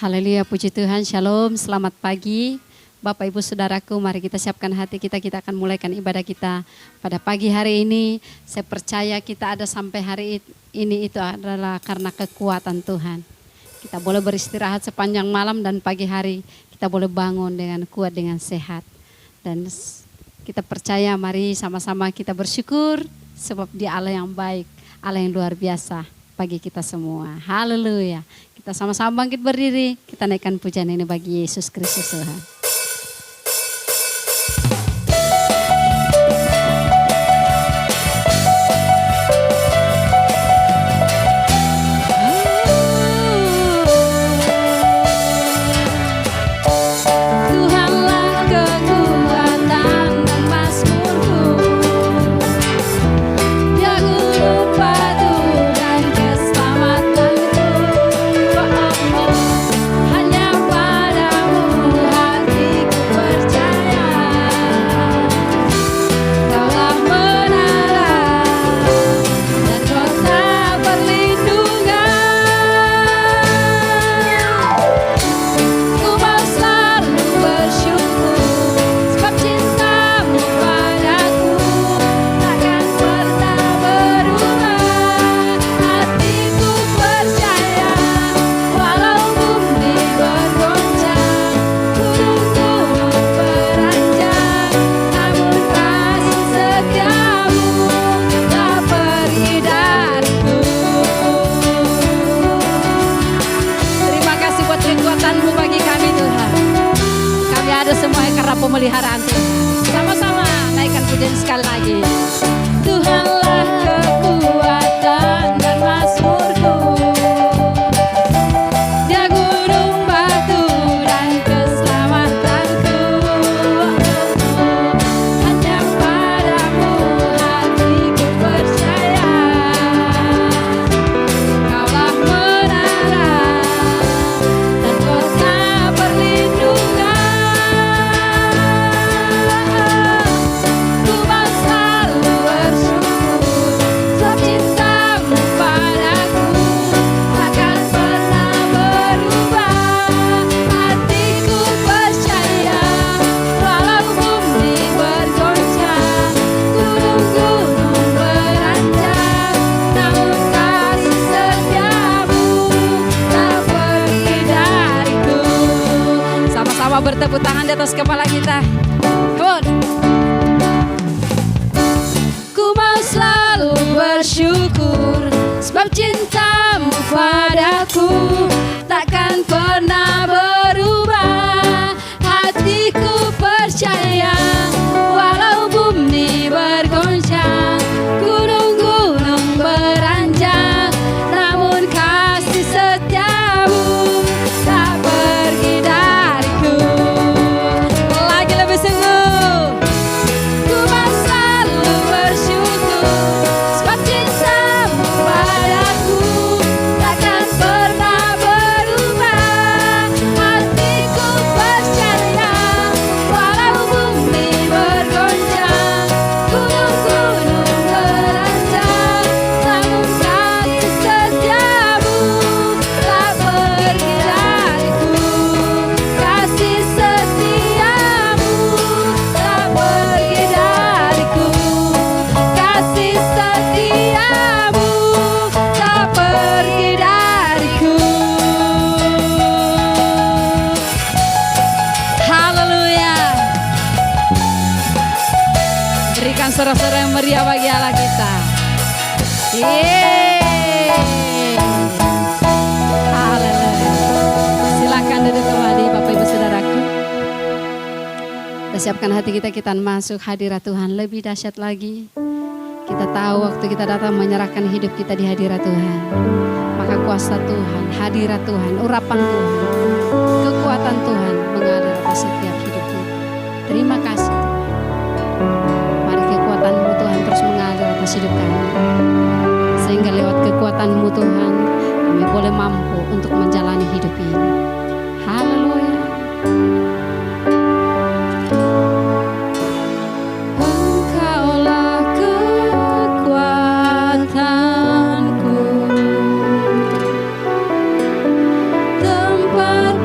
Haleluya, puji Tuhan, shalom, selamat pagi. Bapak Ibu Saudaraku, mari kita siapkan hati kita akan mulaikan ibadah kita pada pagi hari ini. Saya percaya kita ada sampai hari ini itu adalah karena kekuatan Tuhan. Kita boleh beristirahat sepanjang malam dan pagi hari kita boleh bangun dengan kuat, dengan sehat. Dan kita percaya, mari sama-sama kita bersyukur sebab Dia Allah yang baik, Allah yang luar biasa bagi kita semua. Haleluya. Kita sama-sama bangkit berdiri, kita naikkan pujian ini bagi Yesus Kristus Tuhan. Pemeliharaan Tuhan. Sama-sama naikkan pujian sekali lagi. Tuhanlah kekuatan dan mazmurku, Dia gunung batu dan keselamatanku. Hanya padamu hatiku percaya, Kaulah menara dan kota perlindungan. Bertepuk tangan di atas kepala kita. Come on. Ku mau selalu bersyukur sebab cintamu padaku takkan pernah berubah. Hatiku percaya walau bumi bergoncang, gunung-gunung beranjak, namun kasih setiamu tak pergi dariku. Sorak-sorak yang meriah bagi Allah kita. Haleluya. Silakan duduk kembali Bapak Ibu Saudaraku. Kita siapkan hati kita masuk hadirat Tuhan lebih dahsyat lagi. Kita tahu waktu kita datang menyerahkan hidup kita di hadirat Tuhan, maka kuasa Tuhan, hadirat Tuhan, urapan Tuhan, kekuatan Tuhan mengalir atas setiap hidup kita. Terima kasih Tuhan. Kekuatan-Mu Tuhan terus mengalir atas hidup kami, sehingga lewat kekuatan-Mu Tuhan kami boleh mampu untuk menjalani hidup ini. Haleluya. Engkaulah kekuatanku, tempat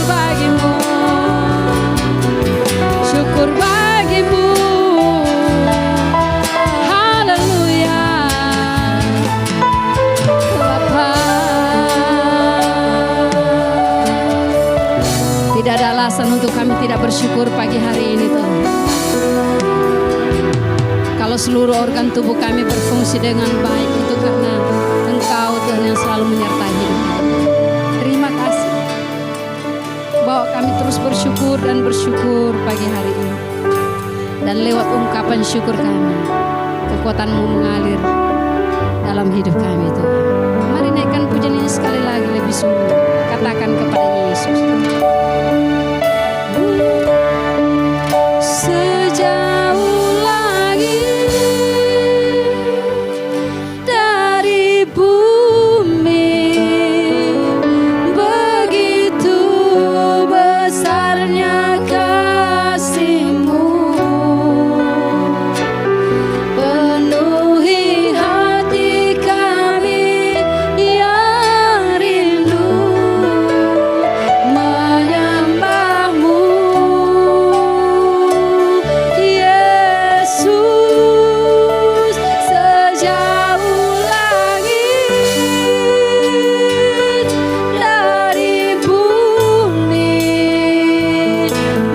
bagimu, syukur bagimu. Haleluya Bapa. Tidak ada alasan untuk kami tidak bersyukur pagi hari ini Tuhan. Kalau seluruh organ tubuh kami berfungsi dengan baik, itu karena Engkau Tuhan yang selalu menyertai hidup kami. Terima kasih. Bawa kami terus bersyukur dan bersyukur pagi hari ini. Dan lewat ungkapan syukur kami, kekuatan-Mu mengalir dalam hidup kami Tuhan. Mari naikkan pujian ini sekali lagi lebih sungguh. Katakan kepada Yesus. Sejauh lagi dari bumi, begitu besarnya kasih-Mu, penuhi hati kami yang rindu menyembah-Mu, Yesus. Sejauh langit dari bumi,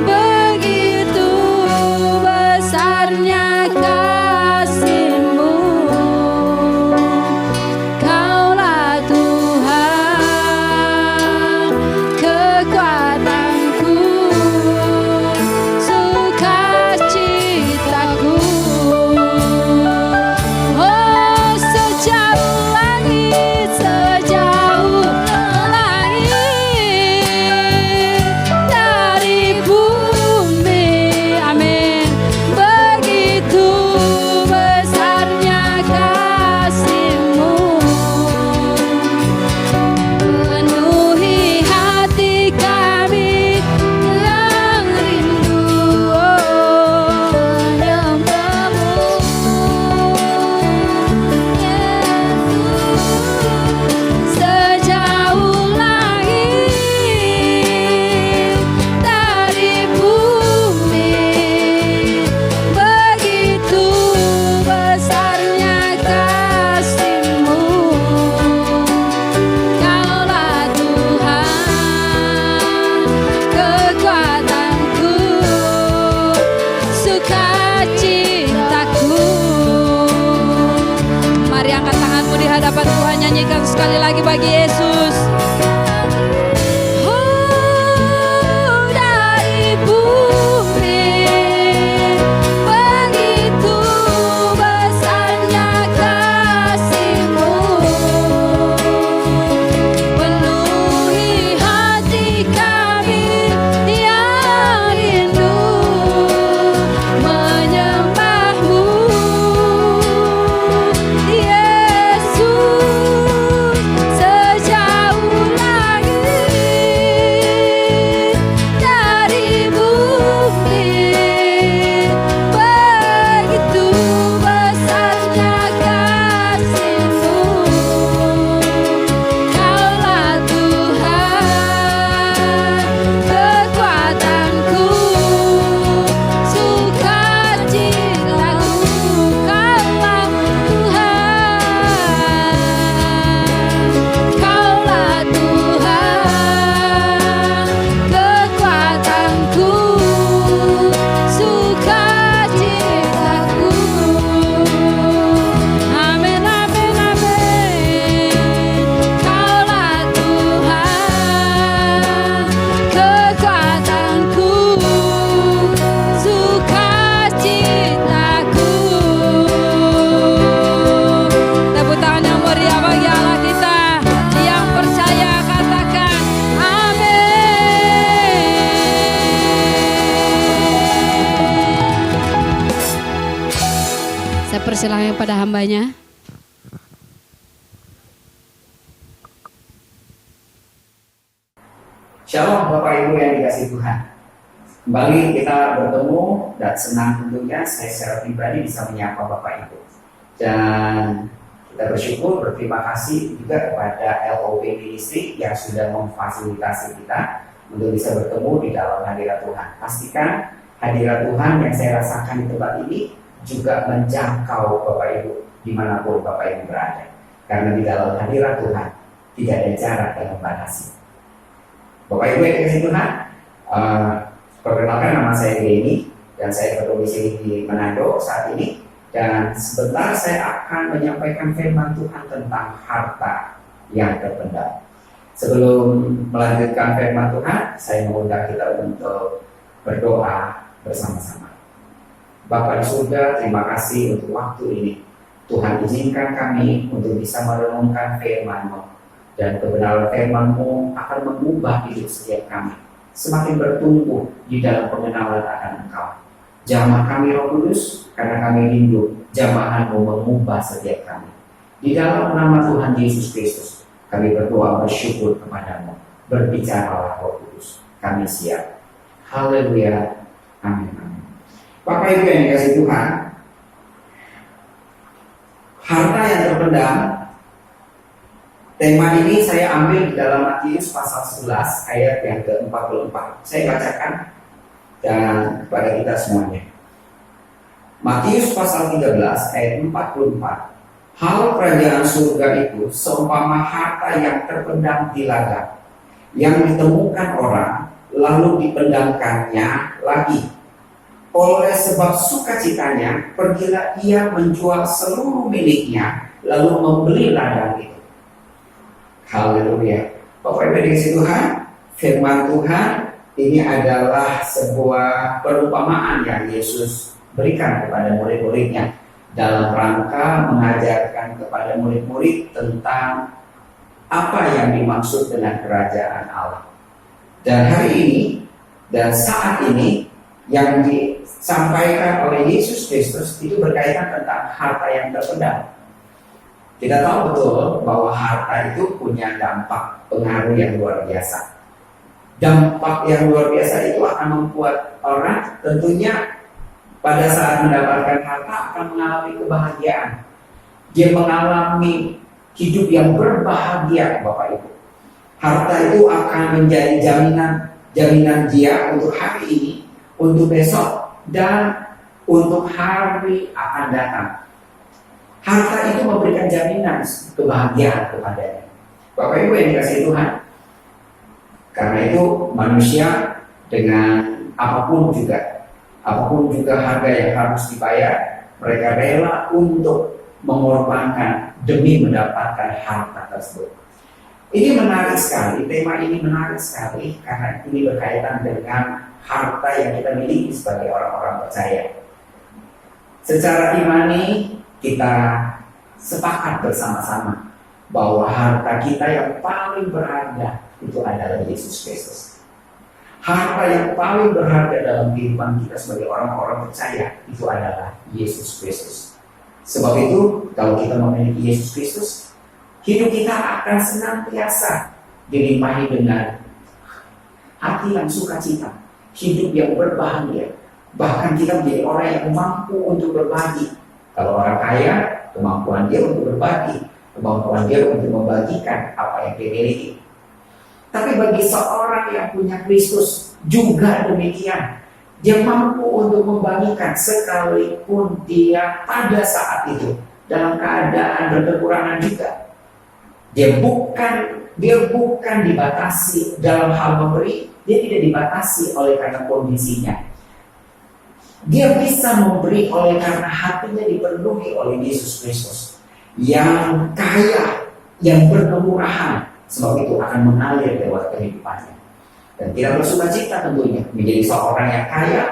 begitu besarnya kasih-Mu. Kaulah Tuhan, kekuatanku, sukacitaku. Oh, sejauh langit dari bumi, amin, begitu besarnya kasih-Mu, penuhi hati kami yang rindu menyembah-Mu, Yesus. Sejauh langit dari bumi, begitu besarnya kasih-Mu. Kaulah Tuhan, kekuatanku, sukacitaku. Mari angkat tanganmu di hadapan Tuhan, nyanyikan sekali lagi bagi Yesus. Oh, dari bumi, begitu besarnya kasih-Mu, penuhi hati kami yang rindu menyembah-Mu, Yesus. Sejauh langit dari bumi, begitu besarnya kasih-Mu. Kaulah Tuhan, kekuatanku, sukacitaku. Kaulah Tuhan, Kaulah Tuhan, kekuatanku, sukacitaku. Amin, amin, amin. Kaulah Tuhan, kekuatanku, sukacitaku. Tepuk tangan yang meriah bagi Allah kita. Yang percaya katakan amin. Saya persilahkan pada hambanya. Shalom Bapak Ibu yang dikasihi Tuhan. Kembali kita bertemu dan senang tentunya saya secara pribadi bisa menyapa Bapak Ibu. Dan kita bersyukur, berterima kasih juga kepada LOB Ministry yang sudah memfasilitasi kita untuk bisa bertemu di dalam hadirat Tuhan. Pastikan hadirat Tuhan yang saya rasakan di tempat ini juga menjangkau Bapak Ibu dimanapun Bapak Ibu berada. Karena di dalam hadirat Tuhan tidak ada jarak yang membatasi. Bapak Ibu yang dikasihi Tuhan, perkenalkan nama saya Denny dan saya berdomisili di Manado saat ini. Dan sebentar saya akan menyampaikan firman Tuhan tentang harta yang terpendam. Sebelum melanjutkan firman Tuhan, saya mengundang kita untuk berdoa bersama-sama. Bapa di surga, terima kasih untuk waktu ini. Tuhan izinkan kami untuk bisa merenungkan firman-Mu. Dan kebenaran firman-Mu akan mengubah hidup setiap kami. Semakin bertumbuh di dalam pengenalan akan Engkau. Jamah kami Roh Kudus, karena kami rindu jamahan-Mu mengubah setiap kami. Di dalam nama Tuhan Yesus Kristus, kami berdoa bersyukur kepadamu. Berbicaralah Roh Kudus, kami siap. Haleluya, amin, amin. Bapak Ibu yang dikasihi Tuhan, harta yang terpendam, tema ini saya ambil di dalam Matius pasal 11 ayat yang ke-44. Saya bacakan dan kepada kita semuanya. Matius pasal 13 ayat 44. Hal kerajaan surga itu seumpama harta yang terpendam di ladang, yang ditemukan orang lalu dipendamkannya lagi. Oleh sebab sukacitanya, pergilah ia menjual seluruh miliknya lalu membeli ladang itu. Haleluya. Bapak Ibu dikasihi Tuhan, firman Tuhan ini adalah sebuah perumpamaan yang Yesus berikan kepada murid-muridnya dalam rangka mengajarkan kepada murid-murid tentang apa yang dimaksud dengan kerajaan Allah. Dan hari ini dan saat ini yang disampaikan oleh Yesus Kristus itu berkaitan tentang harta yang terpendam. Kita tahu betul bahwa harta itu punya dampak pengaruh yang luar biasa. Dampak yang luar biasa itu akan membuat orang tentunya pada saat mendapatkan harta akan mengalami kebahagiaan. Dia mengalami hidup yang berbahagia, Bapak Ibu. Harta itu akan menjadi jaminan dia untuk hari ini, untuk besok, dan untuk hari akan datang. Harta itu memberikan jaminan kebahagiaan kepadanya. Bapak Ibu yang dikasihi Tuhan, karena itu manusia dengan apapun juga harga yang harus dibayar, mereka rela untuk mengorbankan demi mendapatkan harta tersebut. Ini menarik sekali, tema ini menarik sekali karena ini berkaitan dengan harta yang kita miliki sebagai orang-orang percaya. Secara imani kita sepakat bersama-sama bahwa harta kita yang paling berharga itu adalah Yesus Kristus. Harta yang paling berharga dalam kehidupan kita sebagai orang-orang percaya itu adalah Yesus Kristus. Sebab itu, kalau kita memiliki Yesus Kristus, hidup kita akan senantiasa dilimpahi dengan hati yang sukacita, hidup yang berbahagia. Bahkan kita menjadi orang yang mampu untuk berbagi. Kalau orang kaya, kemampuan dia untuk berbagi, kemampuan dia untuk membagikan apa yang dia miliki. Tapi bagi seorang yang punya Kristus juga demikian. Dia mampu untuk membagikan sekalipun dia pada saat itu dalam keadaan berkekurangan juga. Dia bukan dibatasi dalam hal memberi. Dia tidak dibatasi oleh karena kondisinya. Dia bisa memberi oleh karena hatinya dipenuhi oleh Yesus Kristus yang kaya, yang berkemurahan. Sebab itu akan mengalir lewat kehidupannya. Dan tidak bersukacita tentunya menjadi seorang yang kaya.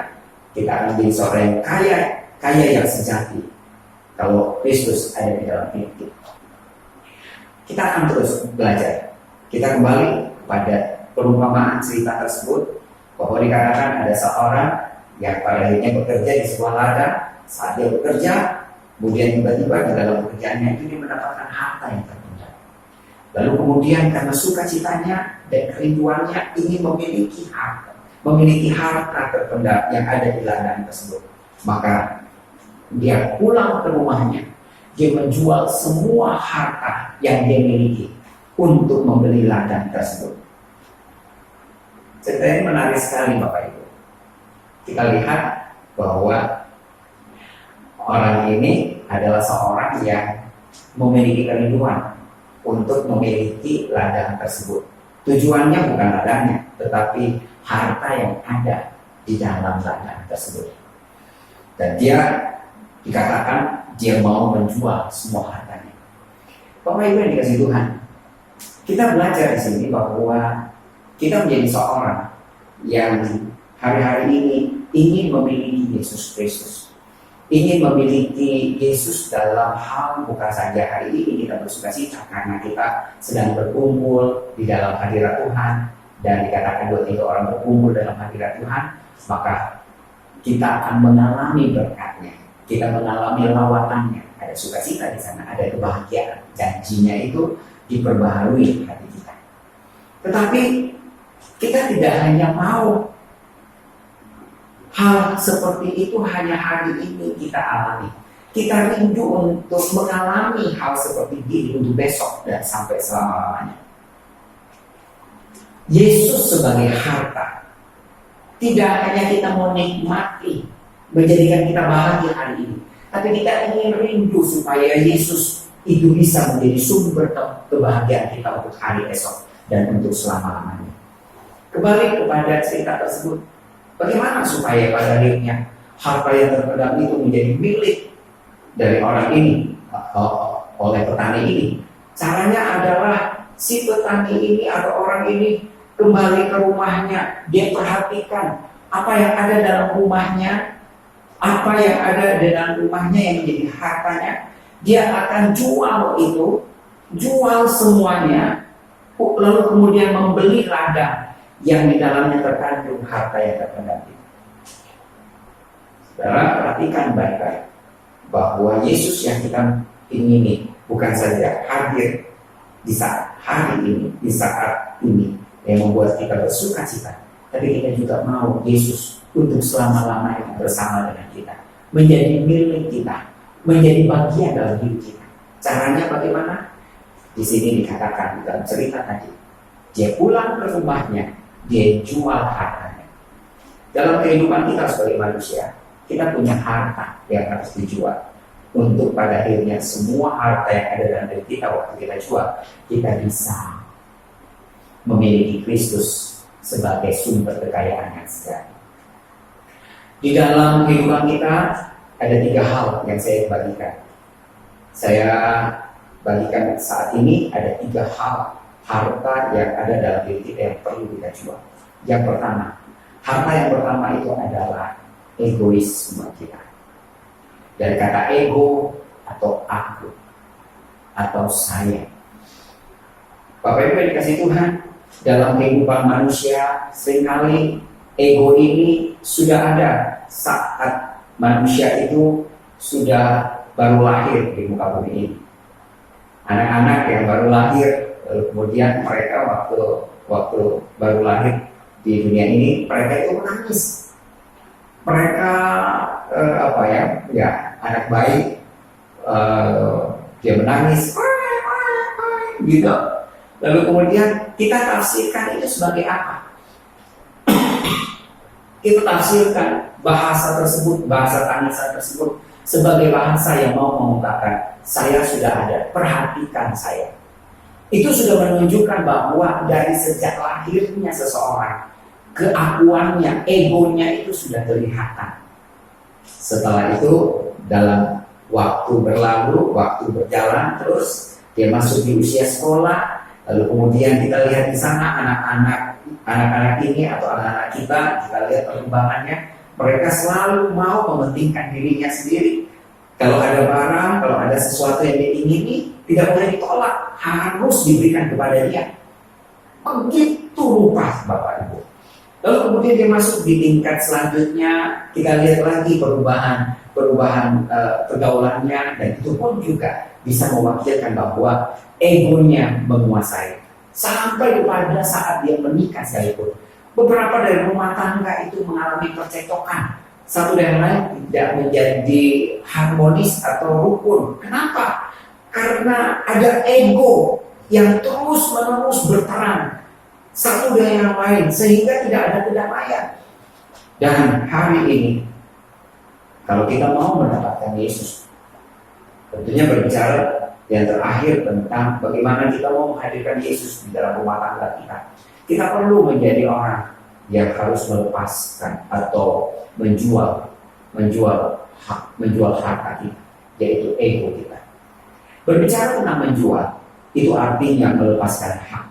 Kita akan menjadi seorang yang kaya yang sejati. Kalau Kristus ada di dalam hidup kita. Kita akan terus belajar. Kita kembali kepada perumpamaan cerita tersebut. Bahwa dikatakan ada seorang yang pada akhirnya bekerja di sebuah ladang. Saat dia bekerja, kemudian tiba-tiba di dalam pekerjaannya itu dia mendapatkan harta yang terpendam. Lalu kemudian karena sukacitanya dan kerinduannya ingin memiliki harta terpendam yang ada di ladang tersebut, maka dia pulang ke rumahnya. Dia menjual semua harta yang dia miliki untuk membeli ladang tersebut. Cerita ini menarik sekali Bapak Ibu. Kita lihat bahwa orang ini adalah seorang yang memiliki kerinduan untuk memiliki ladang tersebut. Tujuannya bukan ladangnya, tetapi harta yang ada di dalam ladang tersebut. Dan dia dikatakan dia mau menjual semua hartanya. Bapak Ibu yang dikasih Tuhan, kita belajar di sini bahwa kita menjadi seorang yang hari-hari ini ingin memiliki Yesus Kristus, ingin memiliki Yesus dalam hal bukan saja hari ini kita bersukacita karena kita sedang berkumpul di dalam hadirat Tuhan, dan dikatakan 2-3 orang berkumpul dalam hadirat Tuhan, maka kita akan mengalami berkatnya, kita mengalami lawatannya, ada sukacita di sana, ada kebahagiaan, janjinya itu diperbaharui hati kita. Tetapi kita tidak hanya mau hal seperti itu hanya hari ini kita alami. Kita rindu untuk mengalami hal seperti ini untuk besok dan sampai selama-lamanya. Yesus sebagai harta, tidak hanya kita mau nikmati, menjadikan kita bahagia hari ini, tapi kita ingin rindu supaya Yesus itu bisa menjadi sumber kebahagiaan kita untuk hari esok dan untuk selama-lamanya. Kembali kepada cerita tersebut, bagaimana supaya pada akhirnya harta yang terpendam itu menjadi milik dari orang ini, oleh petani ini? Caranya adalah si petani ini atau orang ini kembali ke rumahnya, dia perhatikan apa yang ada dalam rumahnya, apa yang ada dalam rumahnya yang menjadi hartanya. Dia akan jual itu, jual semuanya, lalu kemudian membeli ladang yang di dalamnya terkandung harta yang terpendam itu. Saudara, perhatikan baik-baik bahwa Yesus yang kita ingini bukan saja hadir di saat hari ini, di saat ini yang membuat kita bersuka cita, tapi kita juga mau Yesus untuk selama-lamanya bersama dengan kita, menjadi milik kita, menjadi bagian dalam hidup kita. Caranya bagaimana? Di sini dikatakan dalam cerita tadi, dia pulang ke rumahnya, dia jual hartanya. Dalam kehidupan kita sebagai manusia, kita punya harta yang harus dijual. Untuk pada akhirnya semua harta yang ada dalam diri kita waktu kita jual, kita bisa memiliki Kristus sebagai sumber kekayaan yang sejati. Di dalam kehidupan kita ada 3 hal yang saya bagikan. Saya bagikan saat ini ada 3 hal harta yang ada dalam diri kita yang perlu kita jual. Yang pertama, harta yang pertama itu adalah egoisme kita. Dari kata ego atau aku atau saya. Bapak Ibu yang dikasih Tuhan, dalam kehidupan manusia seringkali ego ini sudah ada saat manusia itu sudah baru lahir di muka bumi ini. Anak-anak yang baru lahir, kemudian mereka waktu baru lahir di dunia ini, mereka itu menangis. Mereka anak bayi, dia menangis, gitu. Lalu kemudian kita tafsirkan itu sebagai apa? Kita tafsirkan bahasa tersebut, bahasa tangisan tersebut sebagai bahasa yang mau mengungkapkan saya sudah ada, perhatikan saya. Itu sudah menunjukkan bahwa dari sejak lahirnya seseorang, keakuannya, egonya itu sudah kelihatan. Setelah itu dalam waktu berlalu, waktu berjalan terus, dia masuk di usia sekolah, lalu kemudian kita lihat di sana anak-anak ini atau anak-anak kita lihat perkembangannya, mereka selalu mau mementingkan dirinya sendiri. Kalau ada barang, kalau ada sesuatu yang dia ingini, tidak boleh ditolak, harus diberikan kepada dia. Begitu rupa Bapak Ibu. Lalu kemudian dia masuk di tingkat selanjutnya, kita lihat lagi perubahan pergaulannya, dan itu pun juga bisa mewakilkan bahwa egonya menguasai. Sampai kepada saat dia menikah sekalipun, beberapa dari rumah tangga itu mengalami percekcokan, satu dan lain tidak menjadi harmonis atau rukun. Kenapa? Karena ada ego yang terus-menerus berperan. satu dengan yang lain, sehingga tidak ada kedamaian. Dan hari ini, kalau kita mau mendapatkan Yesus, tentunya berbicara yang terakhir tentang bagaimana kita mau menghadirkan Yesus di dalam rumah tangga kita. Kita perlu menjadi orang yang harus melepaskan atau menjual harta kita, yaitu ego kita. Berbicara tentang menjual, itu artinya melepaskan hak.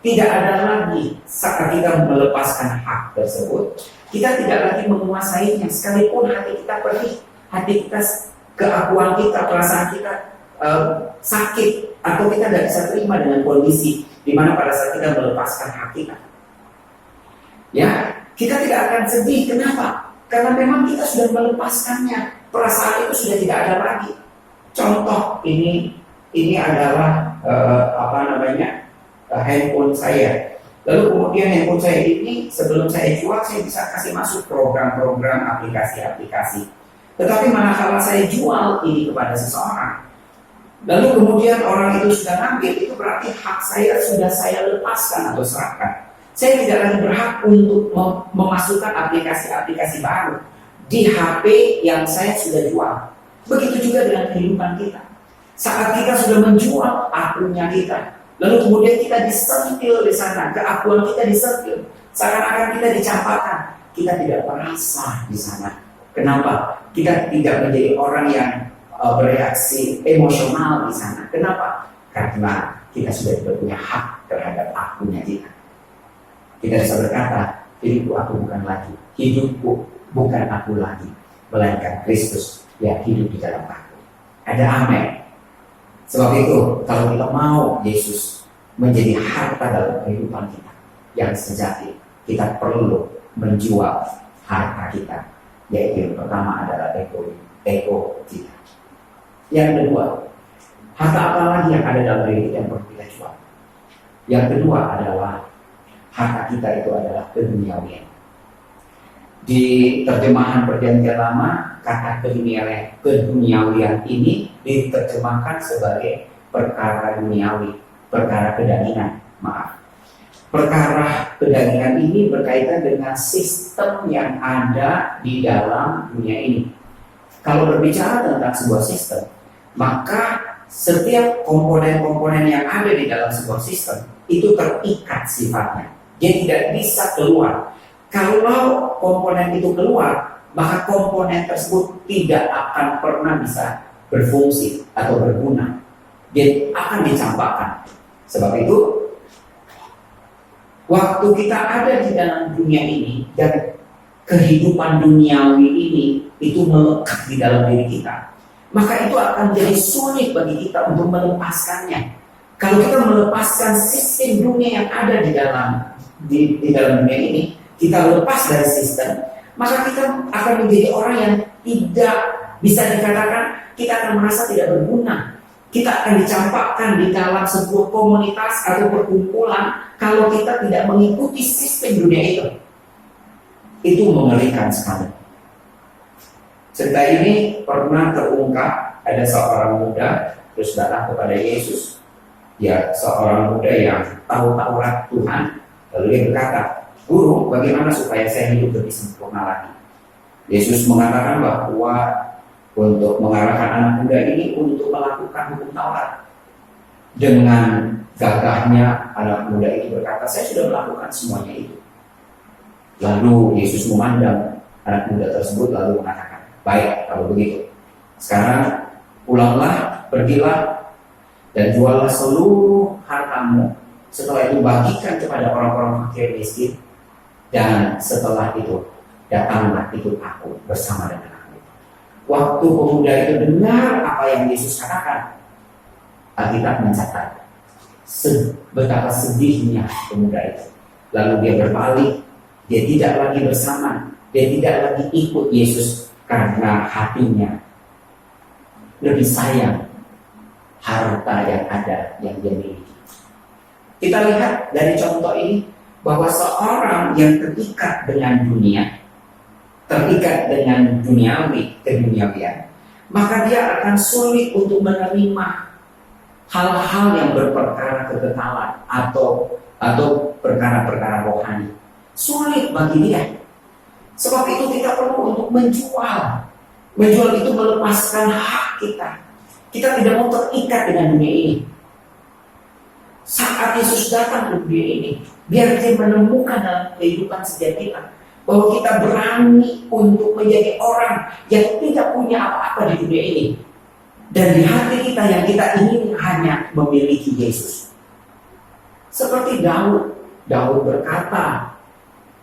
Tidak ada lagi saat kita melepaskan hak tersebut, kita tidak lagi menguasainya. Sekalipun hati kita perih, hati kita, keakuan kita, perasaan kita sakit, atau kita tidak bisa terima dengan kondisi di mana pada saat kita melepaskan hak kita. Ya, kita tidak akan sedih. Kenapa? Karena memang kita sudah melepaskannya. Perasaan itu sudah tidak ada lagi. Contoh ini adalah handphone saya. Lalu kemudian handphone saya ini sebelum saya jual, saya bisa kasih masuk program-program, aplikasi-aplikasi. Tetapi manakala saya jual ini kepada seseorang, lalu kemudian orang itu sudah ngambil, itu berarti hak saya sudah saya lepaskan atau serahkan. Saya tidak lagi berhak untuk memasukkan aplikasi-aplikasi baru di HP yang saya sudah jual. Begitu juga dengan kehidupan kita. Saat kita sudah menjual akunnya kita, lalu kemudian kita disentil di sana, keakuan kita disentil, seakan-akan kita dicampakkan, kita tidak merasa di sana. Kenapa? Kita tidak menjadi orang yang bereaksi emosional di sana. Kenapa? Karena kita sudah tidak punya hak terhadap akunnya kita. Kita bisa berkata, hidupku aku bukan lagi, hidupku bukan aku lagi, melainkan Kristus yang hidup di dalam aku. Ada amin. Sebab itu, kalau kita mau Yesus menjadi harta dalam kehidupan kita yang sejati, kita perlu menjual harta kita. Yaitu yang pertama adalah ego kita. Yang kedua, harta apa lagi yang ada dalam diri kita yang perlu kita jual? Yang kedua adalah harta kita itu adalah keduniawian. Di terjemahan Perjanjian Lama, kata keduniawian ini diterjemahkan sebagai perkara duniawi, perkara kedagingan. Perkara kedagingan ini berkaitan dengan sistem yang ada di dalam dunia ini. Kalau berbicara tentang sebuah sistem, maka setiap komponen-komponen yang ada di dalam sebuah sistem itu terikat sifatnya. Dia tidak bisa keluar. Kalau komponen itu keluar, maka komponen tersebut tidak akan pernah bisa berfungsi atau berguna. Dia akan dicampakkan. Sebab itu, waktu kita ada di dalam dunia ini dan kehidupan duniawi ini itu melekat di dalam diri kita, maka itu akan jadi sulit bagi kita untuk melepaskannya. Kalau kita melepaskan sistem dunia yang ada di dalam dunia ini, kita lepas dari sistem, maka kita akan menjadi orang yang tidak bisa dikatakan kita akan merasa tidak berguna. Kita akan dicampakkan di dalam sebuah komunitas atau perkumpulan kalau kita tidak mengikuti sistem dunia itu. Itu mengerikan sekali. Cerita ini pernah terungkap, ada seorang muda terus datang kepada Yesus. Ya, seorang muda yang tahu Taurat Tuhan. Lalu dia berkata, "Guru, bagaimana supaya saya hidup lebih sempurna lagi?" Yesus mengatakan bahwa untuk mengarahkan anak muda ini untuk melakukan hukum Taurat. Dengan gagahnya anak muda itu berkata, "Saya sudah melakukan semuanya itu." Lalu Yesus memandang anak muda tersebut lalu mengatakan, "Baik, kalau begitu. Sekarang pulanglah, pergilah dan juallah seluruh hartamu. Setelah itu bagikan kepada orang-orang fakir miskin. Dan setelah itu datanglah ikut aku bersama dengan aku." Waktu pemuda itu dengar apa yang Yesus katakan, Alkitab mencatat betapa sedihnya pemuda itu. Lalu dia berbalik, dia tidak lagi bersama, dia tidak lagi ikut Yesus karena hatinya lebih sayang harta yang ada yang dia miliki. Kita lihat dari contoh ini bahwa seorang yang terikat dengan dunia, terikat dengan keduniawian, maka dia akan sulit untuk menerima hal-hal yang berperkara kekekalan atau perkara-perkara rohani. Sulit bagi dia. Sebab itu kita perlu untuk menjual. Menjual itu melepaskan hak kita. Kita tidak mau terikat dengan dunia ini. Saat Yesus datang ke dunia ini, biar dia menemukan dalam kehidupan sejati kita bahwa kita berani untuk menjadi orang yang tidak punya apa-apa di dunia ini. Dan di hati kita yang kita ingin hanya memiliki Yesus. Seperti Daud berkata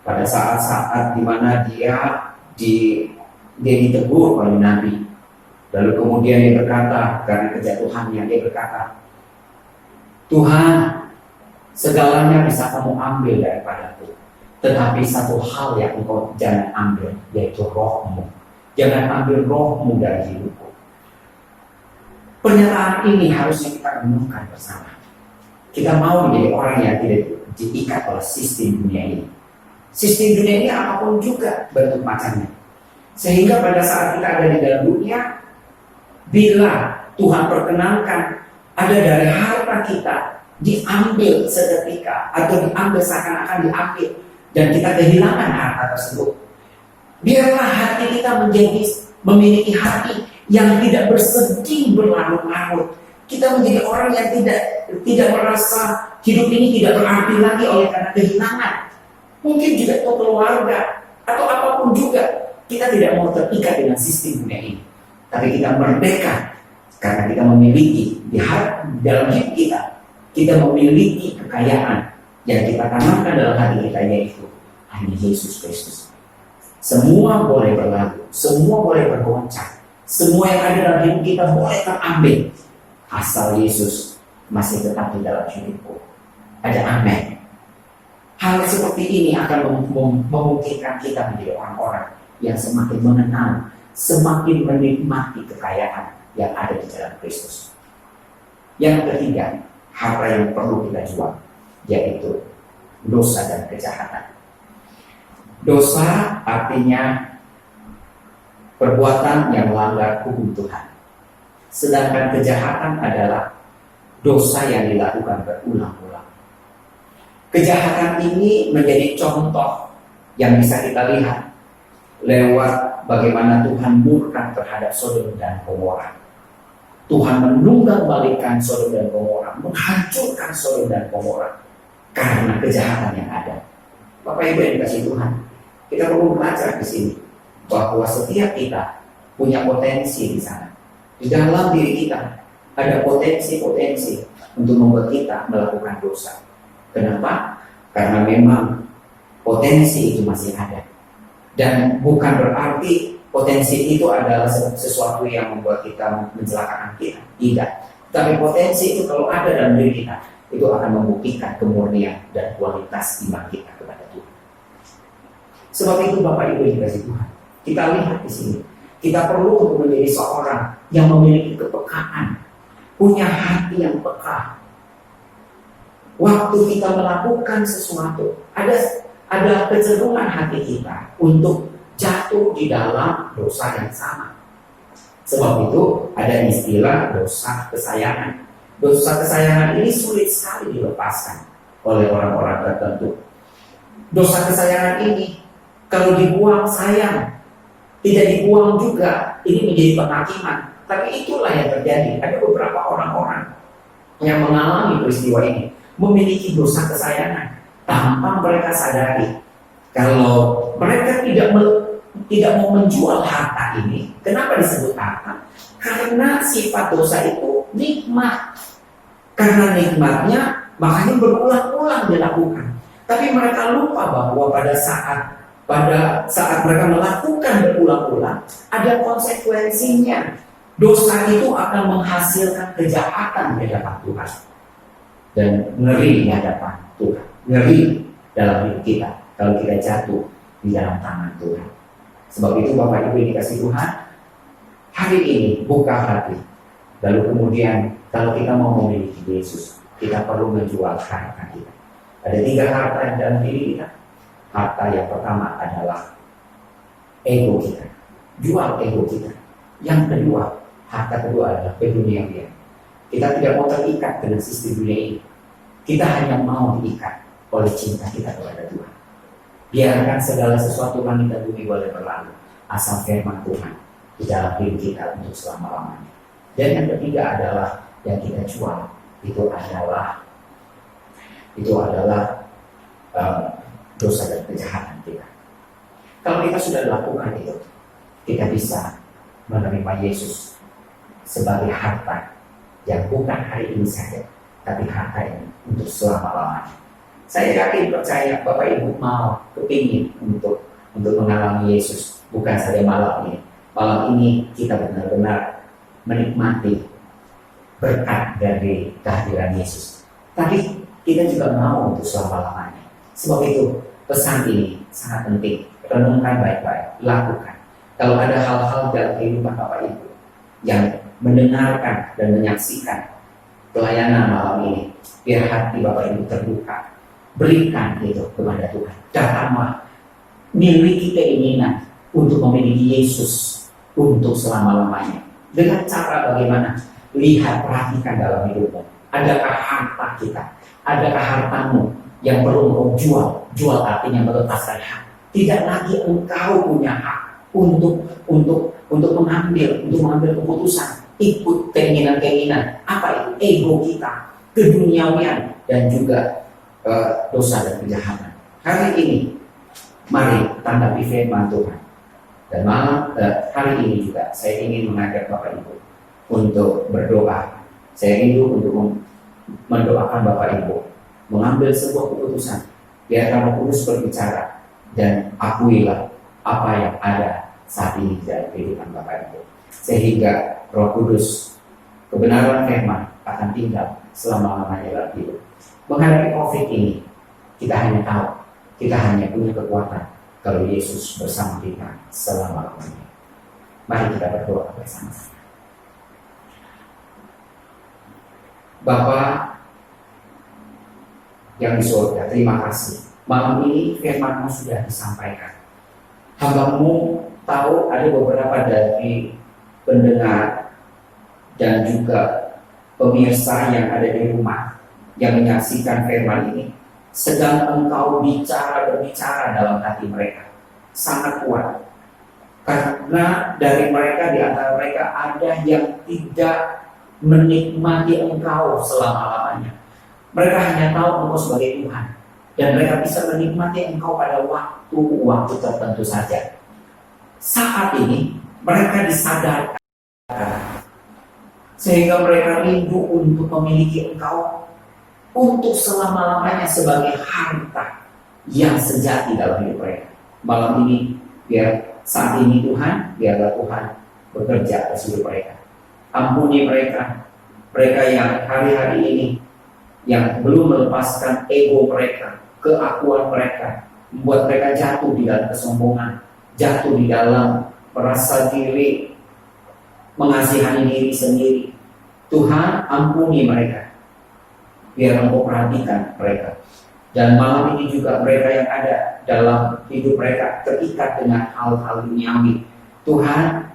pada saat-saat di mana dia ditegur oleh Nabi. Lalu kemudian dia berkata, karena kejatuhannya dia berkata, Tuhan, segalanya bisa kamu ambil daripadaku, tetapi satu hal yang engkau jangan ambil, yaitu rohmu. Jangan ambil rohmu dari hidupku. Pernyataan ini harusnya kita renungkan bersama. Kita mau menjadi orang yang tidak diikat oleh sistem dunia ini. Sistem dunia ini apapun juga bentuk macamnya. Sehingga pada saat kita ada di dalam dunia, bila Tuhan perkenankan ada dari harta kita diambil seketika atau diambil seakan-akan diambil dan kita kehilangan harta tersebut, biarlah hati kita memiliki hati yang tidak bersedih berlarut-larut. Kita menjadi orang yang tidak merasa hidup ini tidak berarti lagi oleh karena kehilangan. Mungkin juga untuk keluarga atau apapun juga, kita tidak mau terikat dengan sistem dunia ini. Tapi kita merdeka karena kita memiliki dalam hidup kita memiliki kekayaan yang kita tanamkan dalam hati kita, yaitu hanya Yesus Kristus. Semua boleh berlalu, semua boleh bergoncang, semua yang ada dalam hidup kita boleh terambil, asal Yesus masih tetap di dalam hidupku. Ada amin. Hal seperti ini akan memungkinkan kita menjadi orang-orang yang semakin mengenal, semakin menikmati kekayaan yang ada di dalam Kristus. Yang ketiga, harta yang perlu kita jual, yaitu dosa dan kejahatan. Dosa artinya perbuatan yang melanggar hukum Tuhan. Sedangkan kejahatan adalah dosa yang dilakukan berulang-ulang. Kejahatan ini menjadi contoh yang bisa kita lihat lewat bagaimana Tuhan murka terhadap Sodom dan Gomora. Tuhan menunggang-balikan Sodom dan Gomora, menghancurkan Sodom dan Gomora karena kejahatan yang ada. Bapak Ibu yang dikasihi Tuhan, kita perlu belajar di sini bahwa setiap kita punya potensi di sana. Di dalam diri kita ada potensi-potensi untuk membuat kita melakukan dosa. Kenapa? Karena memang potensi itu masih ada. Dan bukan berarti potensi itu adalah sesuatu yang membuat kita mencelakakan kita. Tidak. Tapi potensi itu kalau ada dalam diri kita, itu akan membuktikan kemurnian dan kualitas iman kita kepada Tuhan. Sebab itu Bapak Ibu yang dikasihi Tuhan, kita lihat di sini, kita perlu untuk menjadi seorang yang memiliki kepekaan, punya hati yang peka. Waktu kita melakukan sesuatu, ada kecenderungan hati kita untuk jatuh di dalam dosa yang sama. Sebab itu ada istilah dosa kesayangan. Dosa kesayangan ini sulit sekali dilepaskan oleh orang-orang tertentu. Dosa kesayangan ini kalau dibuang sayang, tidak dibuang juga ini menjadi penghakiman. Tapi itulah yang terjadi. Ada beberapa orang-orang yang mengalami peristiwa ini, memiliki dosa kesayangan tanpa mereka sadari. Kalau mereka tidak mau menjual harta ini, kenapa disebut harta? Karena sifat dosa itu nikmat. Karena nikmatnya makanya berulang-ulang dilakukan. Tapi mereka lupa bahwa pada saat mereka melakukan berulang-ulang, ada konsekuensinya. Dosa itu akan menghasilkan kejahatan di hadapan Tuhan dan ngeri di hadapan Tuhan, ngeri dalam hidup kita kalau kita jatuh di dalam tangan Tuhan. Sebab itu Bapak Ibu yang dikasihi Tuhan, hari ini buka hati. Lalu kemudian kalau kita mau memiliki Yesus, kita perlu menjual harta kita. Ada 3 harta yang dalam diri kita. Harta yang pertama adalah ego kita, jual ego kita. Yang kedua, harta kedua adalah keduniawian. Kita tidak mau terikat dengan sistem dunia ini. Kita hanya mau diikat oleh cinta kita kepada Tuhan. Biarkan segala sesuatu langit dan bumi boleh berlalu, asal firman Tuhan di dalam diri kita untuk selama-lamanya. Dan yang ketiga adalah yang kita jual, itu adalah dosa dan kejahatan kita. Kalau kita sudah lakukan itu, kita bisa menerima Yesus sebagai harta yang bukan hari ini saja, tapi harta ini untuk selama-lamanya. Saya yakin, percaya Bapak Ibu mau kepingin untuk mengalami Yesus, bukan saja malam ini. Malam ini kita benar-benar menikmati berkat dari kehadiran Yesus. Tapi kita juga mau untuk selama-lamanya. Sebab itu pesan ini sangat penting. Renungkan baik-baik, lakukan. Kalau ada hal-hal dalam kehidupan Bapak Ibu yang mendengarkan dan menyaksikan pelayanan malam ini, biar hati Bapak Ibu terbuka. Berikan itu kepada Tuhan. Datanglah, miliki keinginan untuk memiliki Yesus untuk selama-lamanya. Dengan cara bagaimana? Lihat, perhatikan dalam hidupmu. Adakah harta kita? Adakah hartamu yang perlu engkau jual? Jual artinya melepaskan hak. Tidak lagi engkau punya hak untuk mengambil keputusan, ikut keinginan-keinginan. Apa itu? Ego kita, keduniawian, dan juga dosa dan kejahatan. Hari ini mari tanggapi firman Tuhan. Dan hari ini juga saya ingin mengajak Bapak Ibu untuk berdoa. Saya rindu untuk mendoakan Bapak Ibu mengambil sebuah keputusan. Biarkan Roh Kudus berbicara dan akuilah apa yang ada saat ini dalam kehidupan Bapak Ibu, sehingga Roh Kudus, kebenaran firman akan tinggal selama-lamanya dalam hidup. Menghadapi COVID ini, kita hanya tahu, kita hanya punya kekuatan kalau Yesus bersama kita selama-lamanya. Mari kita berdoa bersama-sama. Bapa yang di surga, terima kasih. Malam ini firman-Mu sudah disampaikan. Hamba-Mu tahu ada beberapa dari pendengar dan juga pemirsa yang ada di rumah yang menyaksikan firman ini, sedang Engkau berbicara dalam hati mereka sangat kuat, karena dari mereka, di antara mereka ada yang tidak menikmati Engkau selama-lamanya. Mereka hanya tahu Engkau sebagai Tuhan, dan mereka bisa menikmati Engkau pada waktu-waktu tertentu saja. Saat ini mereka disadarkan sehingga mereka rindu untuk memiliki Engkau untuk selama-lamanya sebagai harta yang sejati dalam hidup mereka. Malam ini, saat ini Tuhan, biarlah Tuhan bekerja atas hidup mereka. Ampuni mereka yang hari-hari ini yang belum melepaskan ego mereka, keakuan mereka, membuat mereka jatuh di dalam kesombongan, jatuh di dalam merasa diri, mengasihani diri sendiri. Tuhan, ampuni mereka. Biar Engkau perhatikan mereka. Dan malam ini juga mereka yang ada dalam hidup mereka terikat dengan hal-hal duniawi. Tuhan,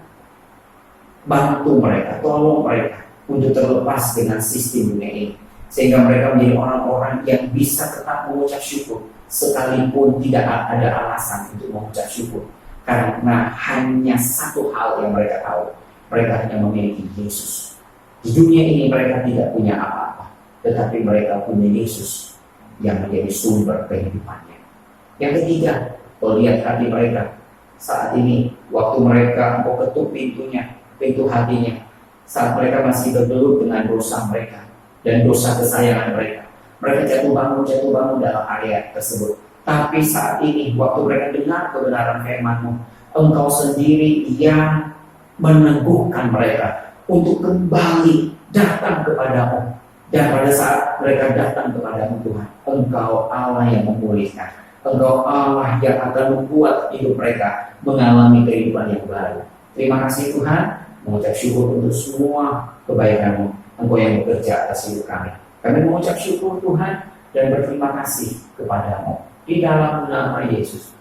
bantu mereka, tolong mereka untuk terlepas dengan sistem dunia ini, sehingga mereka menjadi orang-orang yang bisa tetap mengucap syukur sekalipun tidak ada alasan untuk mengucap syukur, karena hanya satu hal yang mereka tahu, mereka hanya memiliki Yesus. Di dunia ini mereka tidak punya apa-apa, tetapi mereka punya Yesus yang menjadi sumber kehidupannya. Yang ketiga, kau lihat hati mereka saat ini, waktu mereka Engkau ketuk pintu hatinya, saat mereka masih bergelut dengan dosa mereka dan dosa kesayangan mereka. Mereka jatuh bangun dalam area tersebut. Tapi saat ini, waktu mereka dengar kebenaran firman-Mu, Engkau sendiri yang meneguhkan mereka untuk kembali datang kepadamu. Dan pada saat mereka datang kepadamu Tuhan, Engkau Allah yang memulihkan, Engkau Allah yang akan membuat hidup mereka mengalami kehidupan yang baru. Terima kasih Tuhan, mengucap syukur untuk semua kebaikan-Mu, Engkau yang bekerja atas hidup kami. Kami mengucap syukur Tuhan dan berterima kasih kepadamu. Di dalam nama Yesus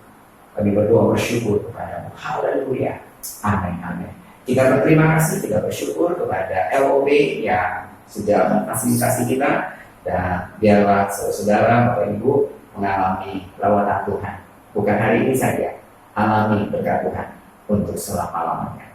kami berdoa bersyukur kepadamu. Haleluya. Amin, amin. Kita berterima kasih, kita bersyukur kepada LOB yang sudah memfasilitasi kita, dan biarlah saudara-saudara, Bapak Ibu, mengalami lawatan Tuhan. Bukan hari ini saja, alami berkat Tuhan untuk selama-lamanya.